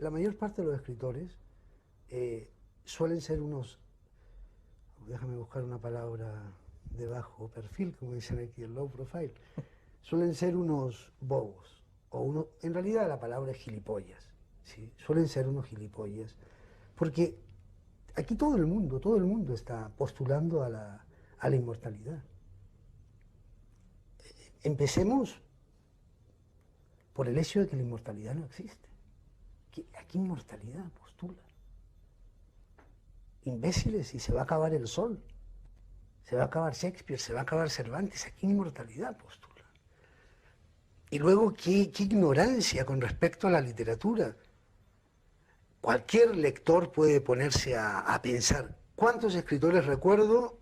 la mayor parte de los escritores suelen ser unos, déjame buscar una palabra de bajo perfil, como dicen aquí, el low profile, suelen ser unos bobos, en realidad la palabra es gilipollas, ¿sí? Suelen ser unos gilipollas, porque aquí todo el mundo está postulando a la inmortalidad. Empecemos por el hecho de que la inmortalidad no existe. ¿A qué inmortalidad postula? Imbéciles, y se va a acabar el sol, se va a acabar Shakespeare, se va a acabar Cervantes, ¿a qué inmortalidad postula? Y luego, qué ignorancia con respecto a la literatura. Cualquier lector puede ponerse a pensar, ¿cuántos escritores recuerdo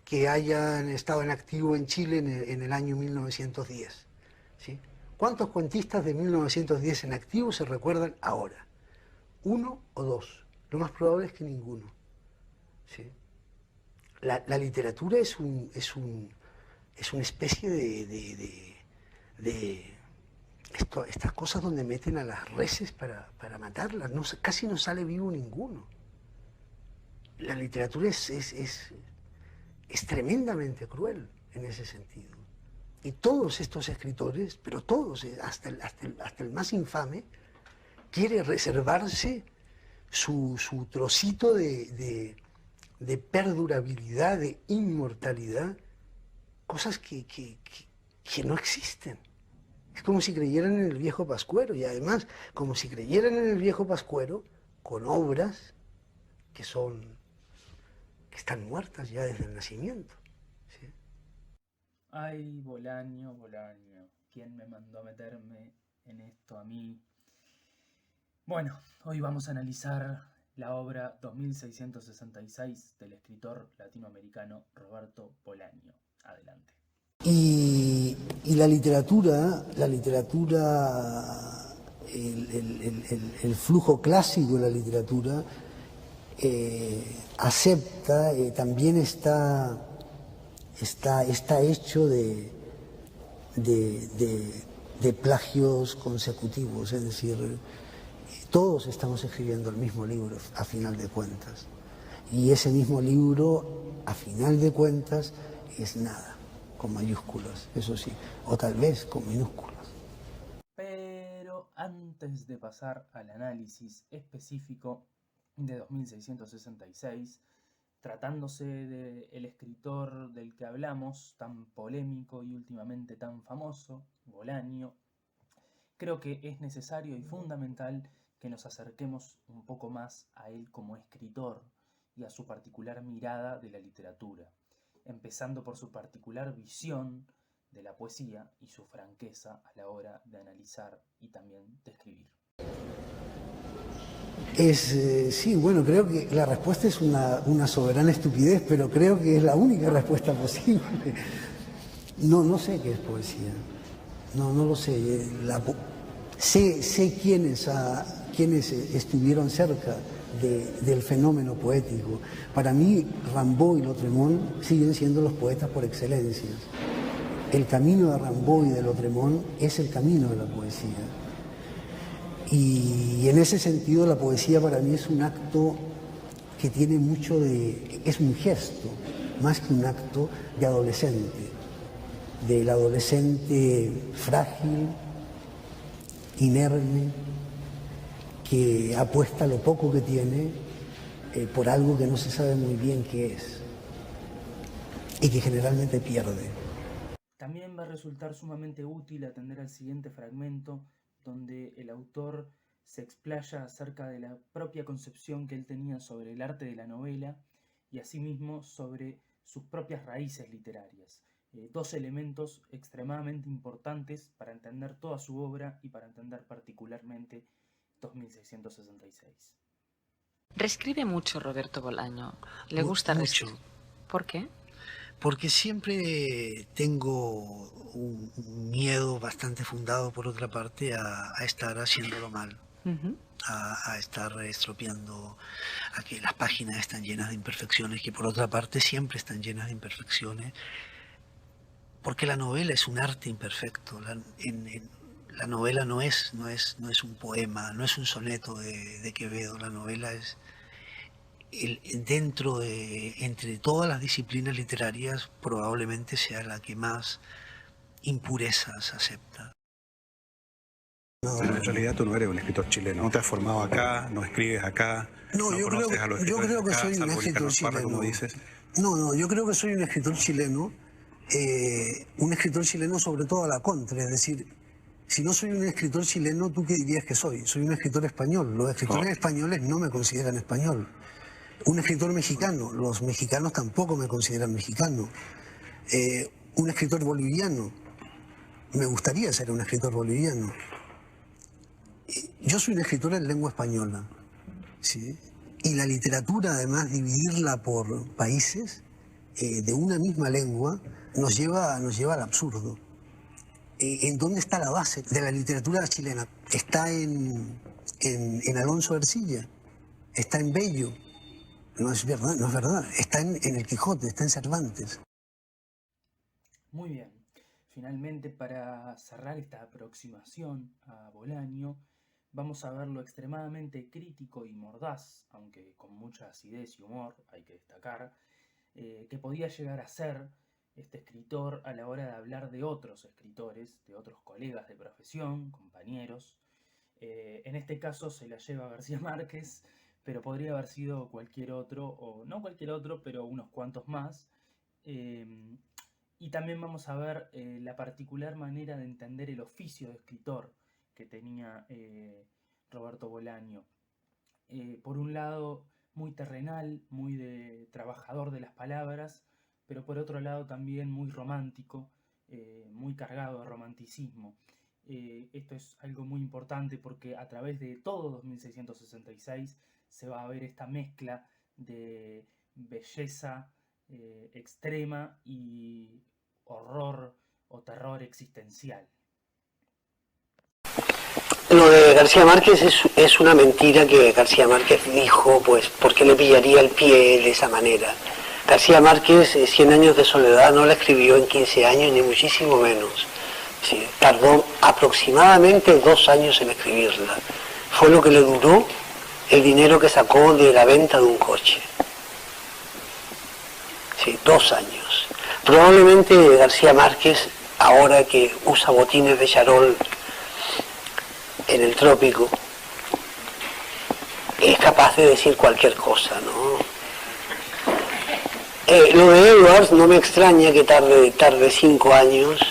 que hayan estado en activo en Chile en el año 1910? ¿Sí? ¿Cuántos cuentistas de 1910 en activo se recuerdan ahora? ¿Uno o dos? Lo más probable es que ninguno. ¿Sí? La literatura es una especie de estas cosas donde meten a las reses para matarlas. No, casi no sale vivo ninguno. La literatura es tremendamente cruel en ese sentido. Y todos estos escritores, pero todos, hasta el más infame, quiere reservarse su trocito de perdurabilidad, de inmortalidad, cosas que no existen. Es como si creyeran en el viejo Pascuero, y además, como si creyeran en el viejo Pascuero, con obras que están muertas ya desde el nacimiento. ¿Sí? Ay, Bolaño, Bolaño, ¿quién me mandó a meterme en esto a mí? Bueno, hoy vamos a analizar la obra 2666 del escritor latinoamericano Roberto Bolaño. Adelante. Y la literatura, el flujo clásico de la literatura acepta, también está hecho de plagios consecutivos, es decir, todos estamos escribiendo el mismo libro a final de cuentas, y ese mismo libro a final de cuentas es nada, con mayúsculas, eso sí, o tal vez con minúsculas. Pero antes de pasar al análisis específico de 2666, tratándose del escritor del que hablamos, tan polémico y últimamente tan famoso, Bolaño, creo que es necesario y fundamental que nos acerquemos un poco más a él como escritor y a su particular mirada de la literatura, empezando por su particular visión de la poesía y su franqueza a la hora de analizar y también de escribir. Sí, bueno, creo que la respuesta es una soberana estupidez, pero creo que es la única respuesta posible. No sé qué es poesía, no lo sé. Sé quiénes estuvieron cerca del fenómeno poético. Para mí, Rimbaud y Lautréamont siguen siendo los poetas por excelencia. El camino de Rimbaud y de Lautréamont es el camino de la poesía. Y en ese sentido la poesía para mí es un acto que tiene mucho es un gesto, más que un acto de adolescente, del adolescente frágil, inerme, que apuesta lo poco que tiene por algo que no se sabe muy bien qué es y que generalmente pierde. También va a resultar sumamente útil atender al siguiente fragmento, donde el autor se explaya acerca de la propia concepción que él tenía sobre el arte de la novela y asimismo sobre sus propias raíces literarias. Dos elementos extremadamente importantes para entender toda su obra y para entender particularmente 2666. Reescribe mucho Roberto Bolaño. Le gusta Mucho. reescribir. ¿Por qué? Porque siempre tengo un miedo bastante fundado, por otra parte, a estar haciéndolo mal. A estar estropeando, a que las páginas están llenas de imperfecciones, que por otra parte siempre están llenas de imperfecciones, porque la novela es un arte imperfecto. La novela no es un poema, no es un soneto de Quevedo. La novela es entre todas las disciplinas literarias, probablemente sea la que más impurezas acepta. No, en realidad tú no eres un escritor chileno, no te has formado acá, no escribes acá, no conoces a los escritores yo creo que acá, soy un salvo escritor Carlos Parra, chileno. como dices. No, yo creo que soy un escritor chileno sobre todo a la contra, es decir, si no soy un escritor chileno, ¿tú qué dirías que soy? Soy un escritor español. Los escritores españoles no me consideran español. Un escritor mexicano, los mexicanos tampoco me consideran mexicano. Un escritor boliviano, me gustaría ser un escritor boliviano. Yo soy un escritor en lengua española, ¿sí? Y la literatura, además, dividirla por países de una misma lengua, nos lleva al absurdo. ¿En dónde está la base de la literatura chilena? Está en Alonso de Ercilla, está en Bello. No es verdad. Está en el Quijote, está en Cervantes. Muy bien. Finalmente, para cerrar esta aproximación a Bolaño, vamos a ver lo extremadamente crítico y mordaz, aunque con mucha acidez y humor, hay que destacar, que podía llegar a ser este escritor a la hora de hablar de otros escritores, de otros colegas de profesión, compañeros. En este caso se la lleva García Márquez, pero podría haber sido cualquier otro, o no cualquier otro, pero unos cuantos más. Y también vamos a ver la particular manera de entender el oficio de escritor que tenía Roberto Bolaño. Por un lado, muy terrenal, muy de trabajador de las palabras, pero por otro lado también muy romántico, muy cargado de romanticismo. Esto es algo muy importante porque a través de todo 2666 se va a ver esta mezcla de belleza extrema y horror o terror existencial. Lo de García Márquez es una mentira que García Márquez dijo, pues, porque le pillaría el pie de esa manera. García Márquez, 100 años de soledad, no la escribió en 15 años, ni muchísimo menos. Sí, tardó aproximadamente 2 años en escribirla. Fue lo que le duró el dinero que sacó de la venta de un coche. Sí, 2 años. Probablemente García Márquez, ahora que usa botines de charol en el trópico, es capaz de decir cualquier cosa, ¿no? Lo de Edwards no me extraña que tarde 5 años,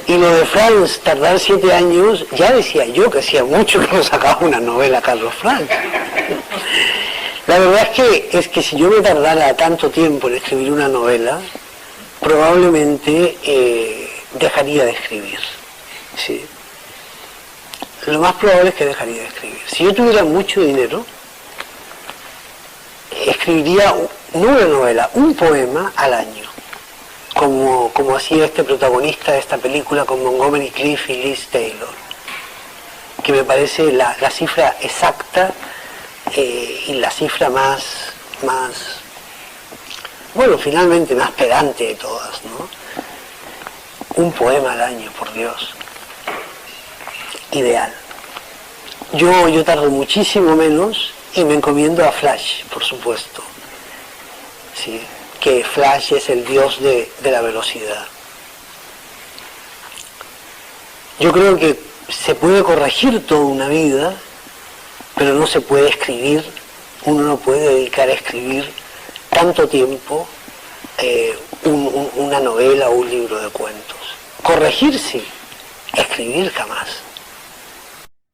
y lo de Franz tardar 7 años, ya decía yo que hacía mucho que no sacaba una novela Carlos Franz. La verdad es que si yo me tardara tanto tiempo en escribir una novela, probablemente dejaría de escribir, ¿sí? Lo más probable es que dejaría de escribir. Si yo tuviera mucho dinero, escribiría no una novela, un poema al año, como hacía este protagonista de esta película con Montgomery Clift y Liz Taylor, que me parece la cifra exacta y la cifra más, bueno, finalmente más pedante de todas, ¿no? Un poema al año, por Dios. Ideal. Yo tardo muchísimo menos y me encomiendo a Flash, por supuesto. ¿Sí? Que Flash es el dios de la velocidad. Yo creo que se puede corregir toda una vida, pero no se puede escribir, uno no puede dedicar a escribir tanto tiempo una novela o un libro de cuentos. Corregir sí, escribir jamás.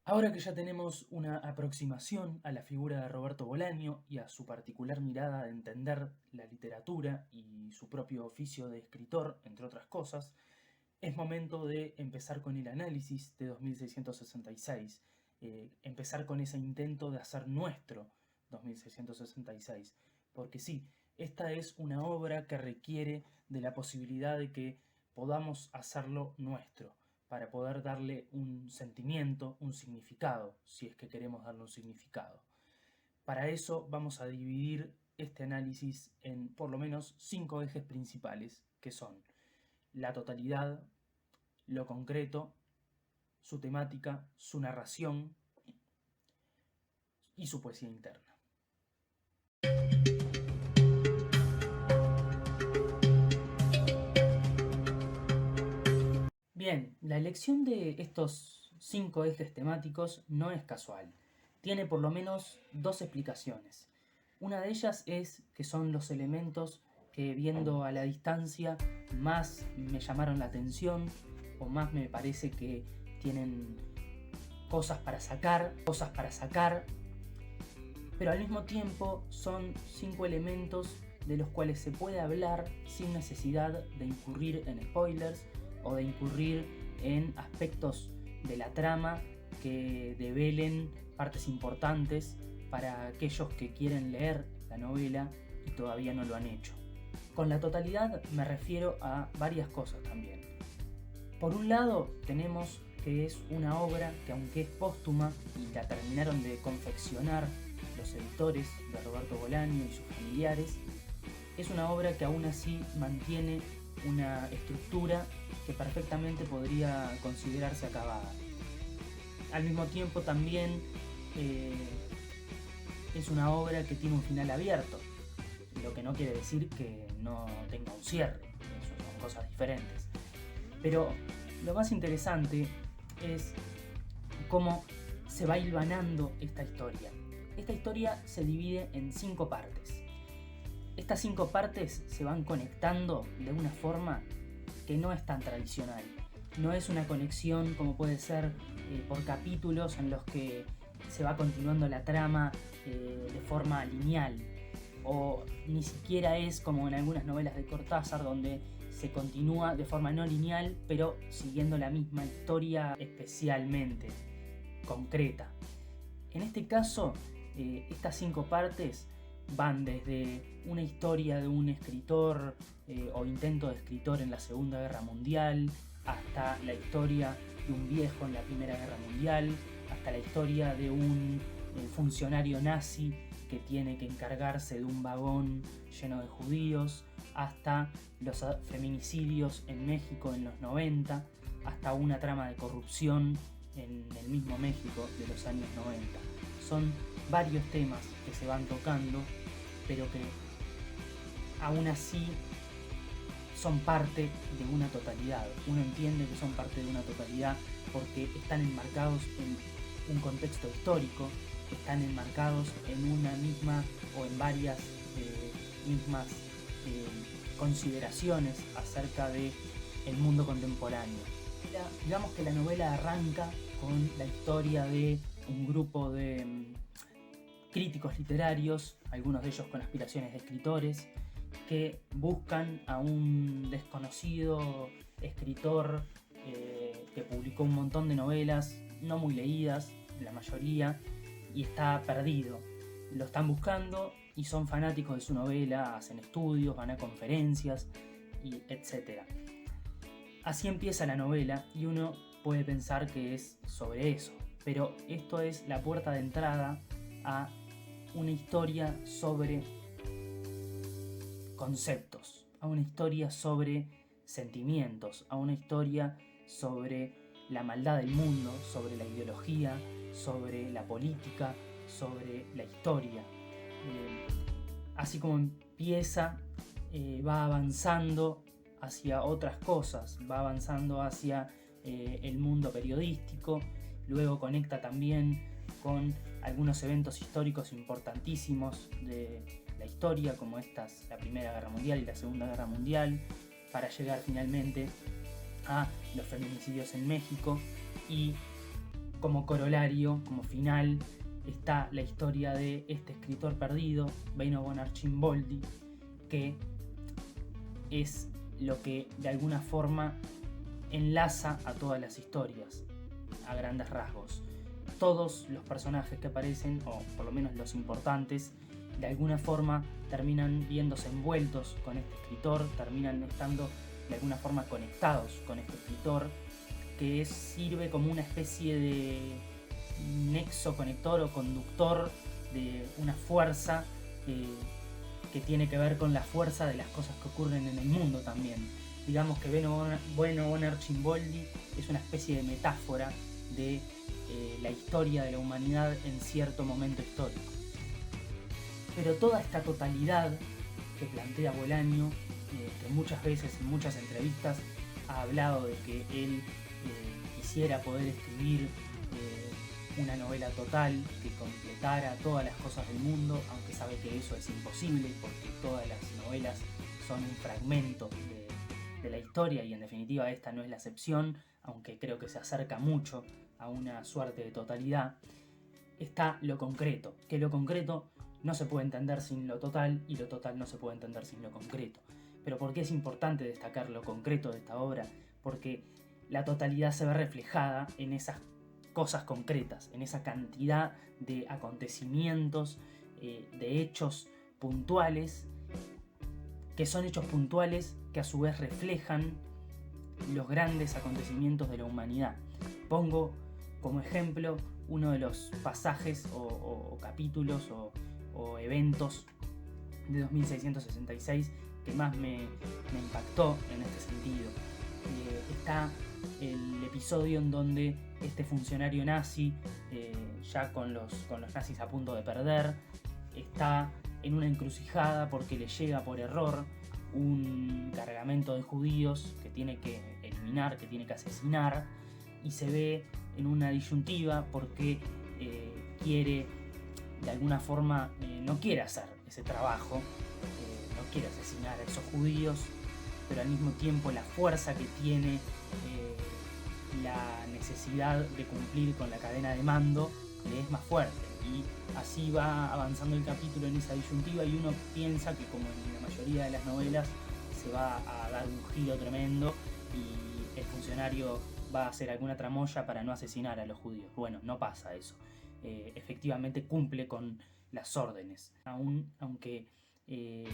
Ahora que ya tenemos una aproximación a la figura de Roberto Bolaño y a su particular mirada de entender la literatura y su propio oficio de escritor, entre otras cosas, es momento de empezar con el análisis de 2666, empezar con ese intento de hacer nuestro 2666, porque sí, esta es una obra que requiere de la posibilidad de que podamos hacerlo nuestro, para poder darle un sentimiento, un significado, si es que queremos darle un significado. Para eso vamos a dividir este análisis en por lo menos 5 ejes principales, que son la totalidad, lo concreto, su temática, su narración y su poesía interna. Bien, la elección de estos 5 ejes temáticos no es casual. Tiene por lo menos 2 explicaciones. Una de ellas es que son los elementos que, viendo a la distancia, más me llamaron la atención o más me parece que tienen cosas para sacar, pero al mismo tiempo son 5 elementos de los cuales se puede hablar sin necesidad de incurrir en spoilers o de incurrir en aspectos de la trama que develen partes importantes para aquellos que quieren leer la novela y todavía no lo han hecho. Con la totalidad me refiero a varias cosas también. Por un lado tenemos que es una obra que, aunque es póstuma y la terminaron de confeccionar los editores de Roberto Bolaño y sus familiares, es una obra que aún así mantiene una estructura que perfectamente podría considerarse acabada. Al mismo tiempo también es una obra que tiene un final abierto, lo que no quiere decir que no tenga un cierre, eso son cosas diferentes. Pero lo más interesante es cómo se va hilvanando esta historia. Esta historia se divide en 5 partes. Estas 5 partes se van conectando de una forma que no es tan tradicional. No es una conexión como puede ser por capítulos en los que se va continuando la trama de forma lineal, o ni siquiera es como en algunas novelas de Cortázar donde se continúa de forma no lineal pero siguiendo la misma historia especialmente concreta. En este caso, estas 5 partes van desde una historia de un escritor o intento de escritor en la Segunda Guerra Mundial, hasta la historia de un viejo en la Primera Guerra Mundial, hasta la historia de un funcionario nazi que tiene que encargarse de un vagón lleno de judíos, hasta los feminicidios en México en los 90, hasta una trama de corrupción en el mismo México de los años 90. Son varios temas que se van tocando, pero que aún así son parte de una totalidad. Uno entiende que son parte de una totalidad porque están enmarcados en un contexto histórico, están enmarcados en una misma o en varias mismas consideraciones acerca del mundo contemporáneo. Digamos que la novela arranca con la historia de un grupo de críticos literarios, algunos de ellos con aspiraciones de escritores, que buscan a un desconocido escritor que publicó un montón de novelas, no muy leídas, la mayoría, y está perdido. Lo están buscando y son fanáticos de su novela, hacen estudios, van a conferencias, y etc. Así empieza la novela y uno puede pensar que es sobre eso, pero esto es la puerta de entrada a una historia sobre conceptos, a una historia sobre sentimientos, a una historia sobre la maldad del mundo, sobre la ideología, sobre la política, sobre la historia. Así como empieza, va avanzando hacia otras cosas, va avanzando hacia el mundo periodístico, luego conecta también con algunos eventos históricos importantísimos de la historia, como la Primera Guerra Mundial y la Segunda Guerra Mundial, para llegar finalmente a los feminicidios en México, y como corolario, como final, está la historia de este escritor perdido, Beino von Archimboldi, que es lo que de alguna forma enlaza a todas las historias, a grandes rasgos. Todos los personajes que aparecen, o por lo menos los importantes, de alguna forma terminan viéndose envueltos con este escritor, terminan estando de alguna forma conectados con este escritor, que sirve como una especie de nexo conector o conductor de una fuerza que tiene que ver con la fuerza de las cosas que ocurren en el mundo también. Digamos que Beino von Archimboldi es una especie de metáfora de la historia de la humanidad en cierto momento histórico. Pero toda esta totalidad que plantea Bolaño, que muchas veces en muchas entrevistas ha hablado de que él quisiera poder escribir una novela total que completara todas las cosas del mundo, aunque sabe que eso es imposible porque todas las novelas son un fragmento de la historia, y en definitiva esta no es la excepción, aunque creo que se acerca mucho a una suerte de totalidad. Está lo concreto, que lo concreto no se puede entender sin lo total y lo total no se puede entender sin lo concreto. Pero ¿por qué es importante destacar lo concreto de esta obra? Porque la totalidad se ve reflejada en esas cosas concretas, en esa cantidad de acontecimientos, de hechos puntuales, que son hechos puntuales que a su vez reflejan los grandes acontecimientos de la humanidad. Pongo como ejemplo uno de los pasajes o capítulos o eventos de 2666 que más me impactó en este sentido. Está el episodio en donde este funcionario nazi, ya con los nazis a punto de perder, está en una encrucijada porque le llega por error un cargamento de judíos que tiene que eliminar, que tiene que asesinar, y se ve en una disyuntiva porque quiere, de alguna forma, no quiere hacer ese trabajo, no quiere asesinar a esos judíos, pero al mismo tiempo la fuerza que tiene, la necesidad de cumplir con la cadena de mando le es más fuerte, y así va avanzando el capítulo en esa disyuntiva, y uno piensa que, como en la mayoría de las novelas, se va a dar un giro tremendo y el funcionario va a hacer alguna tramoya para no asesinar a los judíos. Bueno, no pasa eso. Efectivamente cumple con las órdenes, aunque el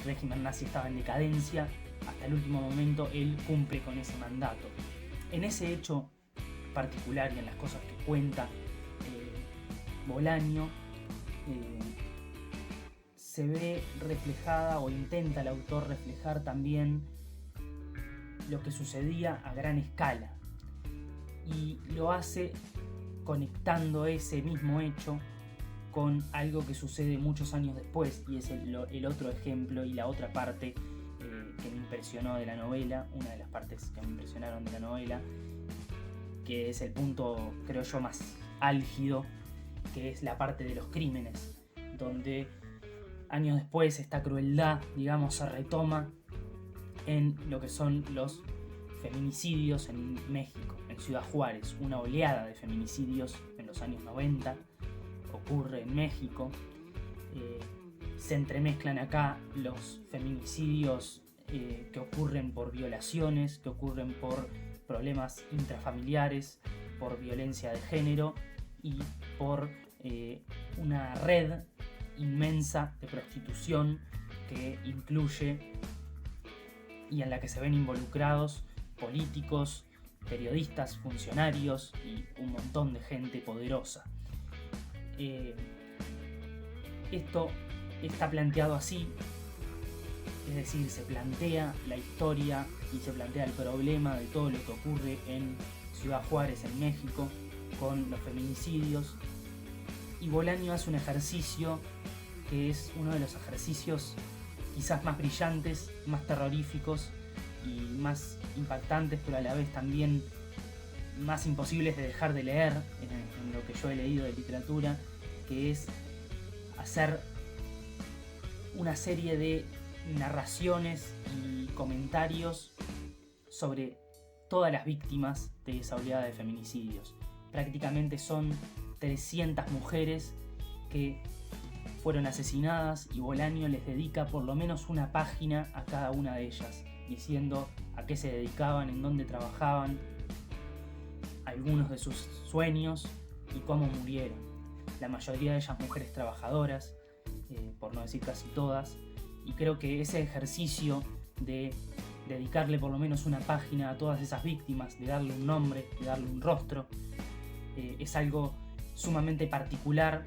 régimen nazi estaba en decadencia, hasta el último momento él cumple con ese mandato. En ese hecho particular y en las cosas que cuenta Bolaño, se ve reflejada, o intenta el autor reflejar también, lo que sucedía a gran escala, y lo hace conectando ese mismo hecho con algo que sucede muchos años después, y es el otro ejemplo y la otra parte que me impresionó de la novela, una de las partes que me impresionaron de la novela, que es el punto, creo yo, más álgido, que es la parte de los crímenes, donde años después esta crueldad, digamos, se retoma en lo que son los feminicidios en México, en Ciudad Juárez. Una oleada de feminicidios en los años 90 ocurre en México. Se entremezclan acá los feminicidios que ocurren por violaciones, que ocurren por problemas intrafamiliares, por violencia de género y por una red inmensa de prostitución que incluye y en la que se ven involucrados políticos, periodistas, funcionarios y un montón de gente poderosa. Esto está planteado así, es decir, se plantea la historia y se plantea el problema de todo lo que ocurre en Ciudad Juárez, en México, con los feminicidios, y Bolaño hace un ejercicio que es uno de los ejercicios quizás más brillantes, más terroríficos y más impactantes, pero a la vez también más imposibles de dejar de leer en lo que yo he leído de literatura, que es hacer una serie de narraciones y comentarios sobre todas las víctimas de esa oleada de feminicidios. Prácticamente son 300 mujeres que fueron asesinadas, y Bolaño les dedica por lo menos una página a cada una de ellas, diciendo a qué se dedicaban, en dónde trabajaban, algunos de sus sueños y cómo murieron. La mayoría de ellas mujeres trabajadoras, por no decir casi todas, y creo que ese ejercicio de dedicarle por lo menos una página a todas esas víctimas, de darle un nombre, de darle un rostro, es algo sumamente particular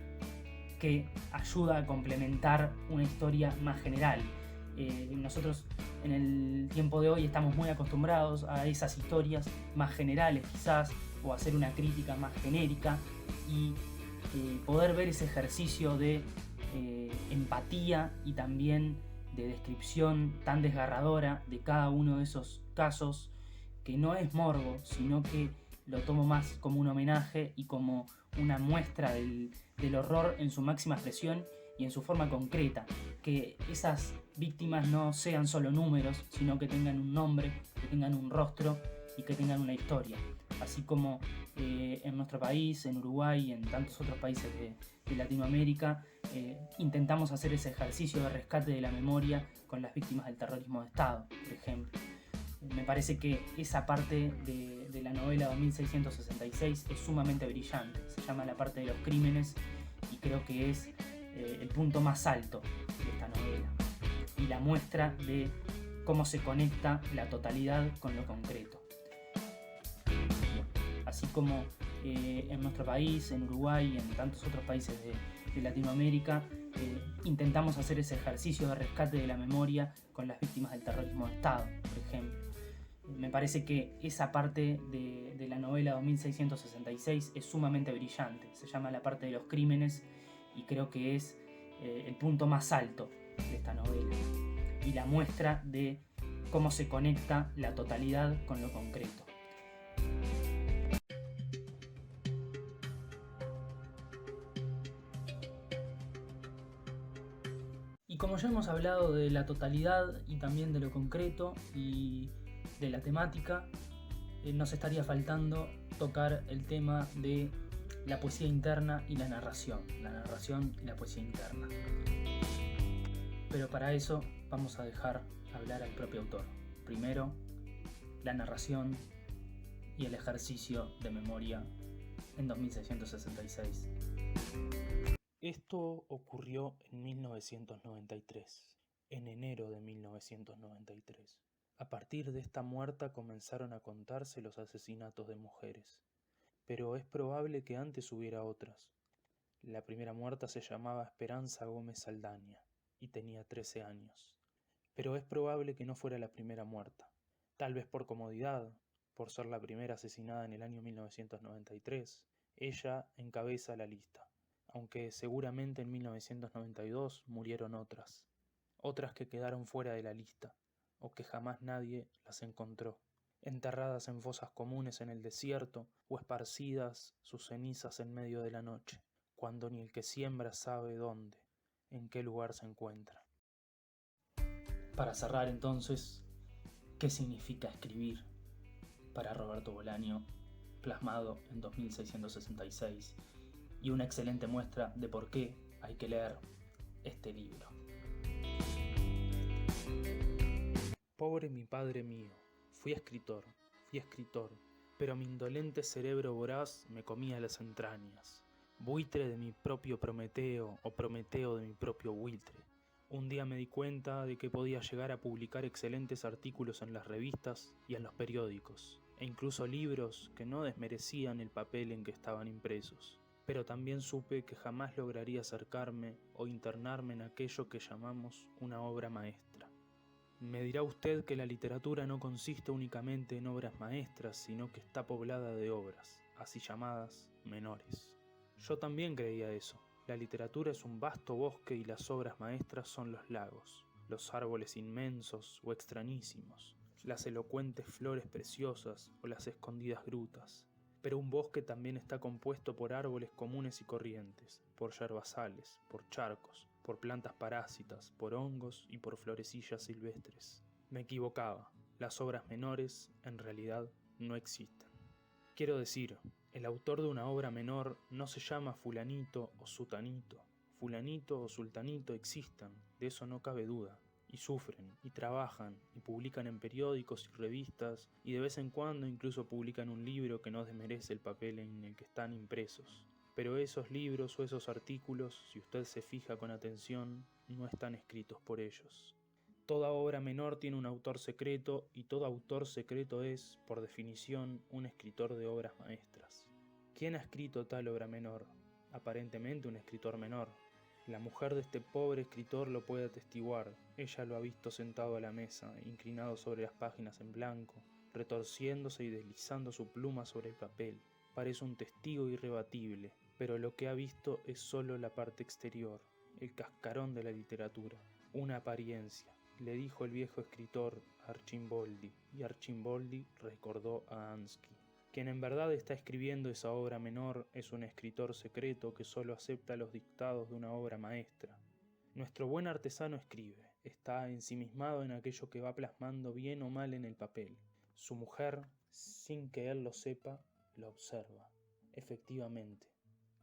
que ayuda a complementar una historia más general. Nosotros en el tiempo de hoy estamos muy acostumbrados a esas historias más generales, quizás o hacer una crítica más genérica y poder ver ese ejercicio de empatía y también de descripción tan desgarradora de cada uno de esos casos, que no es morbo, sino que lo tomo más como un homenaje y como una muestra del horror en su máxima expresión y en su forma concreta, que esas víctimas no sean solo números, sino que tengan un nombre, que tengan un rostro y que tengan una historia. Así como en nuestro país, en Uruguay y en tantos otros países de Latinoamérica, intentamos hacer ese ejercicio de rescate de la memoria con las víctimas del terrorismo de Estado, por ejemplo. Me parece que esa parte de la novela 2666 es sumamente brillante. Se llama La parte de los crímenes y creo que es el punto más alto de esta novela y la muestra de cómo se conecta la totalidad con lo concreto. Así como en nuestro país, en Uruguay y en tantos otros países de Latinoamérica, intentamos hacer ese ejercicio de rescate de la memoria con las víctimas del terrorismo de Estado, por ejemplo. Me parece que esa parte de la novela 2666 es sumamente brillante. Se llama La parte de los crímenes y creo que es el punto más alto de esta novela y la muestra de cómo se conecta la totalidad con lo concreto. Y como ya hemos hablado de la totalidad y también de lo concreto y de la temática, nos estaría faltando tocar el tema de la poesía interna y la narración y la poesía interna. Pero para eso vamos a dejar hablar al propio autor. Primero, la narración y el ejercicio de memoria en 2666. Esto ocurrió en 1993, en enero de 1993. A partir de esta muerta comenzaron a contarse los asesinatos de mujeres, pero es probable que antes hubiera otras. La primera muerta se llamaba Esperanza Gómez Saldaña y tenía 13 años, pero es probable que no fuera la primera muerta, tal vez por comodidad, por ser la primera asesinada en el año 1993, ella encabeza la lista, aunque seguramente en 1992 murieron otras que quedaron fuera de la lista, o que jamás nadie las encontró, enterradas en fosas comunes en el desierto o esparcidas sus cenizas en medio de la noche, cuando ni el que siembra sabe dónde, en qué lugar se encuentra. Para cerrar entonces, ¿qué significa escribir? Para Roberto Bolaño, plasmado en 2666, y una excelente muestra de por qué hay que leer este libro. Pobre mi padre mío, fui escritor, pero mi indolente cerebro voraz me comía las entrañas. Buitre de mi propio Prometeo o Prometeo de mi propio buitre. Un día me di cuenta de que podía llegar a publicar excelentes artículos en las revistas y en los periódicos, e incluso libros que no desmerecían el papel en que estaban impresos. Pero también supe que jamás lograría acercarme o internarme en aquello que llamamos una obra maestra. Me dirá usted que la literatura no consiste únicamente en obras maestras, sino que está poblada de obras, así llamadas, menores. Yo también creía eso. La literatura es un vasto bosque y las obras maestras son los lagos, los árboles inmensos o extrañísimos, las elocuentes flores preciosas o las escondidas grutas. Pero un bosque también está compuesto por árboles comunes y corrientes, por yerbazales, por charcos, por plantas parásitas, por hongos y por florecillas silvestres. Me equivocaba, las obras menores en realidad no existen. Quiero decir, el autor de una obra menor no se llama fulanito o sutanito. Fulanito o sultanito existen, de eso no cabe duda. Y sufren, y trabajan, y publican en periódicos y revistas, y de vez en cuando incluso publican un libro que no desmerece el papel en el que están impresos. Pero esos libros o esos artículos, si usted se fija con atención, no están escritos por ellos. Toda obra menor tiene un autor secreto, y todo autor secreto es, por definición, un escritor de obras maestras. ¿Quién ha escrito tal obra menor? Aparentemente un escritor menor. La mujer de este pobre escritor lo puede atestiguar. Ella lo ha visto sentado a la mesa, inclinado sobre las páginas en blanco, retorciéndose y deslizando su pluma sobre el papel. parece un testigo irrebatible, pero lo que ha visto es solo la parte exterior, el cascarón de la literatura, una apariencia, le dijo el viejo escritor a Arcimboldi, y Arcimboldi recordó a Ansky. Quien en verdad está escribiendo esa obra menor es un escritor secreto que solo acepta los dictados de una obra maestra. Nuestro buen artesano escribe, está ensimismado en aquello que va plasmando bien o mal en el papel. Su mujer, sin que él lo sepa, lo observa. Efectivamente,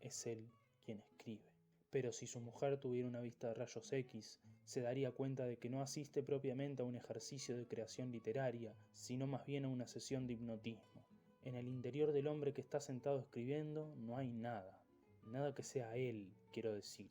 es él quien escribe. Pero si su mujer tuviera una vista de rayos X, se daría cuenta de que no asiste propiamente a un ejercicio de creación literaria, sino más bien a una sesión de hipnotismo. En el interior del hombre que está sentado escribiendo no hay nada, nada que sea él, quiero decir.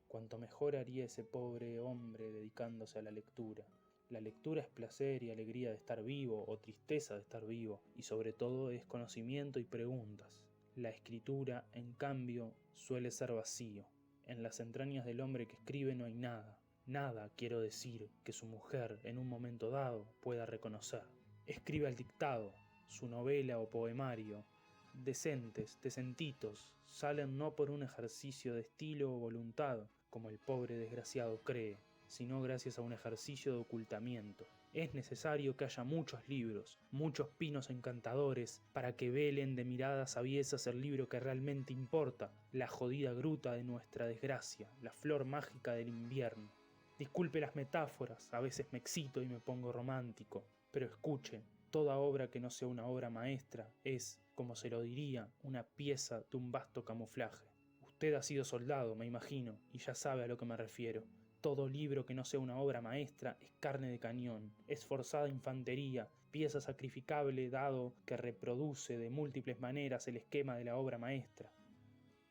Cuanto mejor haría ese pobre hombre dedicándose a la lectura. La lectura es placer y alegría de estar vivo, o tristeza de estar vivo, y sobre todo es conocimiento y preguntas. La escritura, en cambio, suele ser vacío. En las entrañas del hombre que escribe no hay nada. Nada, quiero decir, que su mujer, en un momento dado, pueda reconocer. Escribe al dictado, su novela o poemario, decentes, decentitos, salen no por un ejercicio de estilo o voluntad, como el pobre desgraciado cree, sino gracias a un ejercicio de ocultamiento. Es necesario que haya muchos libros, muchos pinos encantadores, para que velen de miradas aviesas el libro que realmente importa, la jodida gruta de nuestra desgracia, la flor mágica del invierno. Disculpe las metáforas, a veces me excito y me pongo romántico, pero escuche, toda obra que no sea una obra maestra es, como se lo diría, una pieza de un vasto camuflaje. Usted ha sido soldado, me imagino, y ya sabe a lo que me refiero. Todo libro que no sea una obra maestra es carne de cañón, es forzada infantería, pieza sacrificable dado que reproduce de múltiples maneras el esquema de la obra maestra.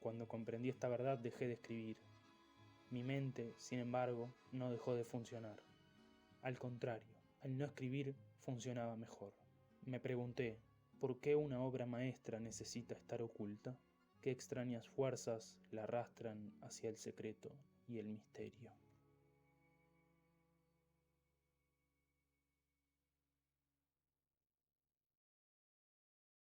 Cuando comprendí esta verdad dejé de escribir. Mi mente, sin embargo, no dejó de funcionar. Al contrario, al no escribir funcionaba mejor. Me pregunté, ¿por qué una obra maestra necesita estar oculta? ¿Qué extrañas fuerzas la arrastran hacia el secreto y el misterio?